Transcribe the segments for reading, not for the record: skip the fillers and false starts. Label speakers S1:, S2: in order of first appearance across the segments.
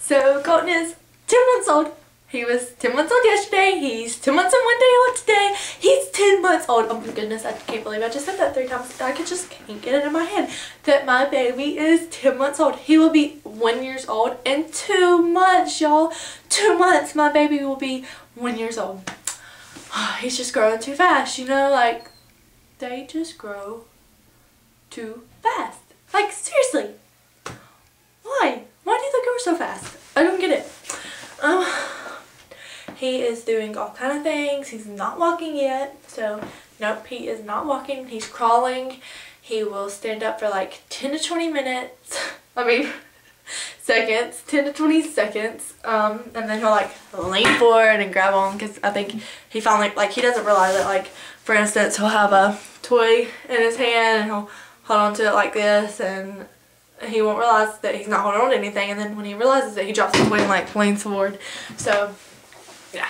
S1: So Colton is 10 months old. He was 10 months old yesterday. He's 2 months and 1 day old today. He's 10 months old. Oh my goodness, I can't believe I just said that 3 times. I just can't get it in my head that my baby is 10 months old. He will be 1 year old in 2 months, y'all. 2 months, my baby will be 1 year old. He's just growing too fast, you know, like, they just grow too fast. Like, seriously. Why? Why do they grow so fast? I don't get it. He is doing all kind of things. He's not walking yet. So, nope, he is not walking. He's crawling. He will stand up for like 10 to 20 minutes. I mean, seconds. 10 to 20 seconds. And then he'll like lean forward and grab on, because I think he finally, like, he doesn't realize it. Like, for instance, he'll have a toy in his hand and he'll hold on to it like this, and he won't realize that he's not holding on to anything, and then when he realizes it, he drops the toy and like leans forward. So yeah.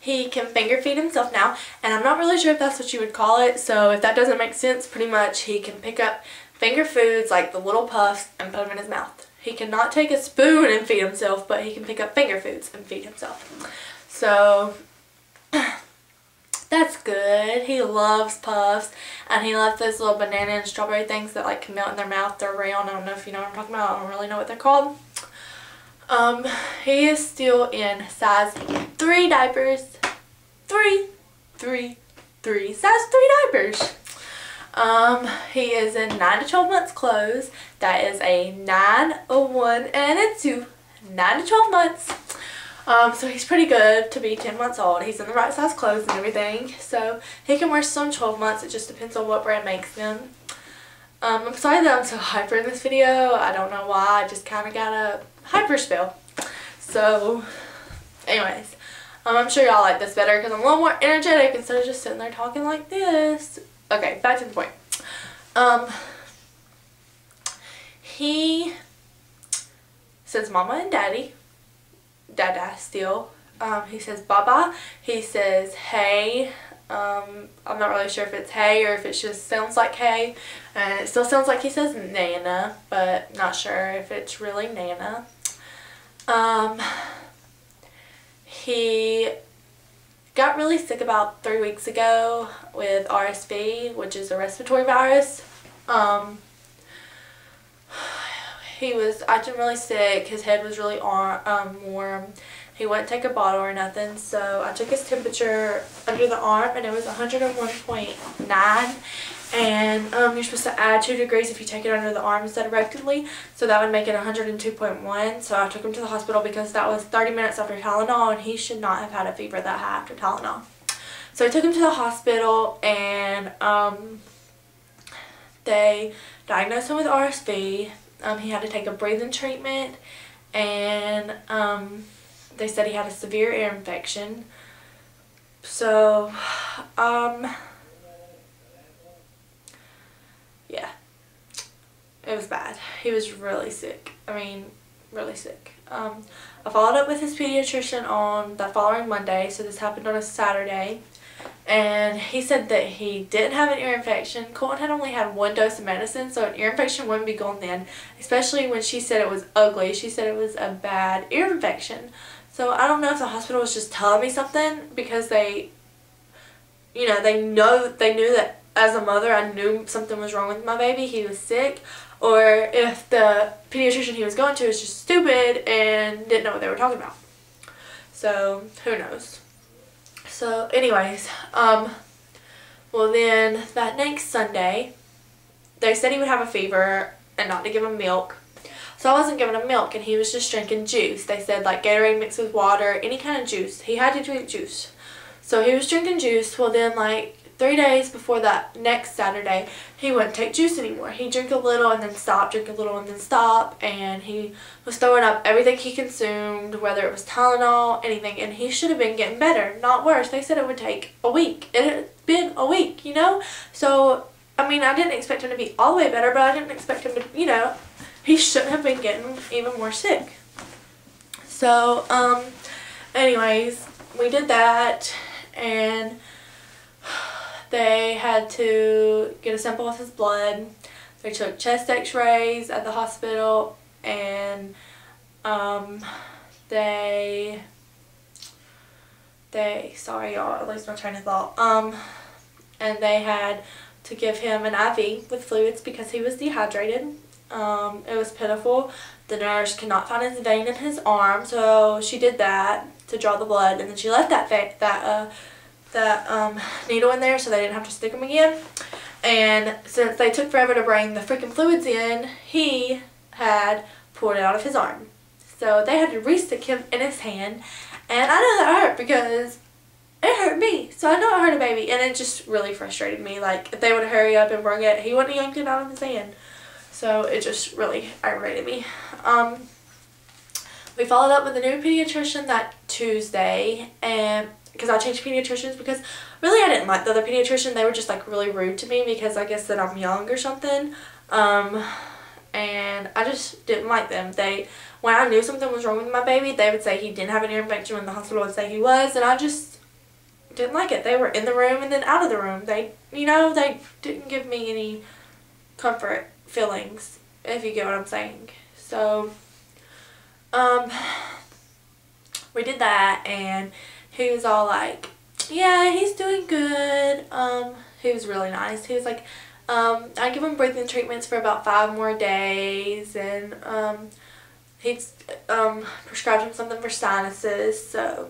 S1: He can finger feed himself now, and I'm not really sure if that's what you would call it, so if that doesn't make sense, pretty much he can pick up finger foods like the little puffs and put them in his mouth. He cannot take a spoon and feed himself, but he can pick up finger foods and feed himself. So that's good. He loves puffs, and he loves those little banana and strawberry things that like can melt in their mouth. They're round. I don't know if you know what I'm talking about. I don't really know what they're called. He is still in size 3 diapers. 3. Size 3 diapers. He is in 9 to 12 months clothes. That is a 9, a 1, and a 2. 9 to 12 months. So he's pretty good to be 10 months old. He's in the right size clothes and everything. So he can wear some 12 months. It just depends on what brand makes them. I'm sorry that I'm so hyper in this video. I don't know why. I just kind of got a hyper spell. So anyways, I'm sure y'all like this better because I'm a little more energetic instead of just sitting there talking like this. Okay, back to the point. He says mama and daddy. Dada still. He says baba. He says hey. I'm not really sure if it's hey or if it just sounds like hey. And it still sounds like he says Nana, but not sure if it's really Nana. He got really sick about 3 weeks ago with RSV, which is a respiratory virus. He was acting really sick. His head was really warm. He wouldn't take a bottle or nothing, so I took his temperature under the arm, and it was 101.9. And you're supposed to add 2 degrees if you take it under the arm instead of rectally, so that would make it 102.1. So I took him to the hospital because that was 30 minutes after Tylenol, and he should not have had a fever that high after Tylenol. So I took him to the hospital, and they diagnosed him with RSV. He had to take a breathing treatment, and they said he had a severe ear infection. So, yeah, it was bad. He was really sick. I mean, really sick. I followed up with his pediatrician on the following Monday, so this happened on a Saturday. And he said that he didn't have an ear infection. Colton had only had 1 dose of medicine, so an ear infection wouldn't be gone then. Especially when she said it was ugly. She said it was a bad ear infection. So I don't know if the hospital was just telling me something because they, you know, they knew that as a mother I knew something was wrong with my baby. He was sick. Or if the pediatrician he was going to was just stupid and didn't know what they were talking about. So who knows. So anyways, well then that next Sunday, they said he would have a fever and not to give him milk. So I wasn't giving him milk, and he was just drinking juice. They said like Gatorade mixed with water, any kind of juice. He had to drink juice. So he was drinking juice. Well then like 3 days before that next Saturday, he wouldn't take juice anymore. He'd drink a little and then stop, drink a little and then stop, and he was throwing up everything he consumed, whether it was Tylenol, anything, and he should have been getting better, not worse. They said it would take a week. It had been a week, you know? So, I mean, I didn't expect him to be all the way better, but I didn't expect him to, you know, he shouldn't have been getting even more sick. So, anyways, we did that, and they had to get a sample of his blood. They took chest x-rays at the hospital, and they sorry y'all, I lost my train of thought. And they had to give him an IV with fluids because he was dehydrated. It was pitiful. The nurse could not find his vein in his arm, so she did that to draw the blood, and then she left that needle in there so they didn't have to stick him again. And since they took forever to bring the freaking fluids in, he had pulled it out of his arm. So they had to re-stick him in his hand, and I know that hurt because it hurt me. So I know it hurt a baby, and it just really frustrated me. Like, if they would hurry up and bring it, he wouldn't have yanked it out of his hand. So it just really aggravated me. We followed up with a new pediatrician that Tuesday, and because I changed pediatricians because really I didn't like the other pediatrician. They were just like really rude to me because I guess that I'm young or something. And I just didn't like them. When I knew something was wrong with my baby, they would say he didn't have an ear infection when the hospital would say he was, and I just didn't like it. They were in the room and then out of the room. They didn't give me any comfort feelings, if you get what I'm saying. So, we did that, and he was all like, yeah, he's doing good. He was really nice. He was like, I give him breathing treatments for about 5 more days, and he's prescribed him something for sinuses. So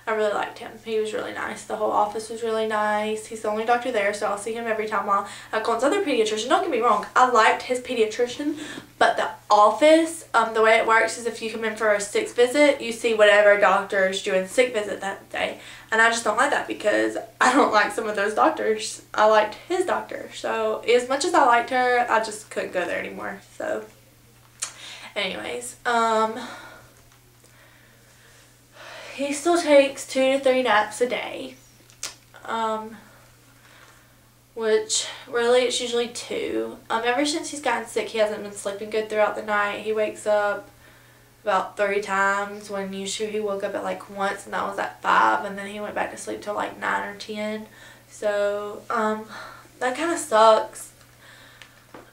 S1: I really liked him. He was really nice. The whole office was really nice. He's the only doctor there, so I'll see him every time while at Colton's other pediatrician. Don't get me wrong, I liked his pediatrician, but the office, the way it works is if you come in for a sick visit, you see whatever doctor is doing sick visit that day. And I just don't like that because I don't like some of those doctors. I liked his doctor. So as much as I liked her, I just couldn't go there anymore. So anyways, he still takes 2 to 3 naps a day, which really it's usually 2. Ever since he's gotten sick, he hasn't been sleeping good throughout the night. He wakes up about 3 times when usually he woke up at like once, and that was at 5, and then he went back to sleep till like 9 or 10. So that kind of sucks.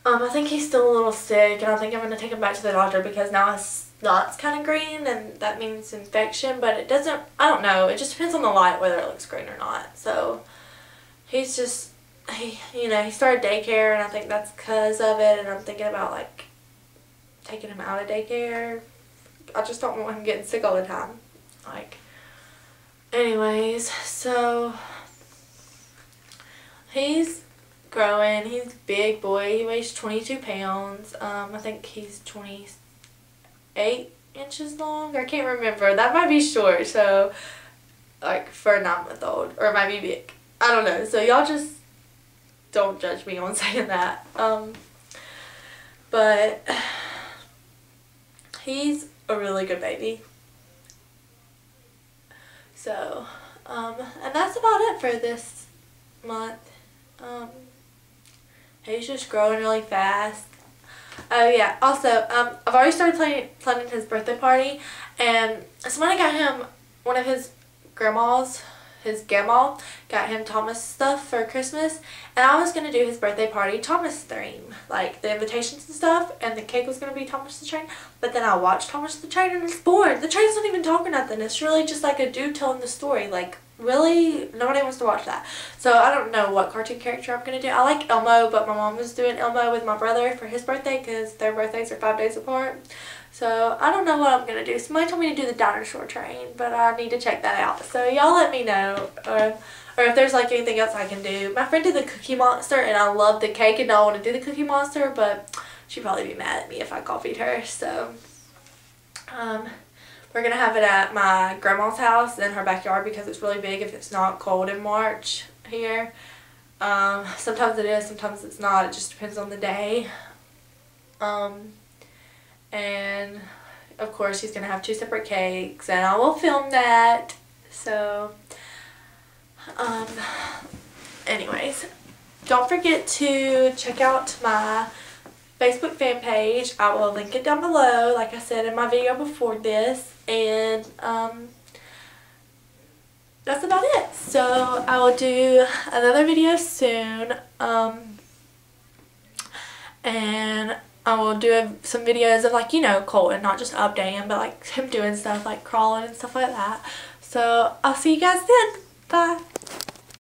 S1: I think he's still a little sick, and I think I'm going to take him back to the doctor because now his snot's kind of green, and that means infection, but it doesn't, I don't know, it just depends on the light whether it looks green or not. So he's just, he started daycare, and I think that's because of it, and I'm thinking about like taking him out of daycare. I just don't want him getting sick all the time. Like, anyways, so he's growing. He's a big boy. He weighs 22 pounds. I think he's 28 inches long. I can't remember. That might be short. So, like, for a 9-month-old. Or it might be big. I don't know. So, y'all just don't judge me on saying that. But he's a really good baby. So, and that's about it for this month. He's just growing really fast. Oh yeah, also, I've already started planning his birthday party, and somebody got him, one of his grandmas, his grandma, got him Thomas stuff for Christmas, and I was going to do his birthday party Thomas theme, like the invitations and stuff, and the cake was going to be Thomas the Train, but then I watched Thomas the Train, and it's boring. The train's not even talking nothing. It's really just like a dude telling the story. Like, really? Nobody wants to watch that. So I don't know what cartoon character I'm going to do. I like Elmo, but my mom was doing Elmo with my brother for his birthday because their birthdays are 5 days apart. So I don't know what I'm going to do. Somebody told me to do the dinosaur train, but I need to check that out. So y'all let me know. Or if there's like anything else I can do. My friend did the Cookie Monster, and I love the cake, and I want to do the Cookie Monster, but she'd probably be mad at me if I copied her. So we're going to have it at my grandma's house in her backyard because it's really big if it's not cold in March here. Sometimes it is, sometimes it's not. It just depends on the day. And of course he's going to have 2 separate cakes, and I will film that. So, anyways, don't forget to check out my Facebook fan page. I will link it down below, like I said in my video before this, and that's about it. So I will do another video soon. and I will do some videos of like, you know, Colton, not just updating, but like him doing stuff like crawling and stuff like that. So I'll see you guys then. Bye.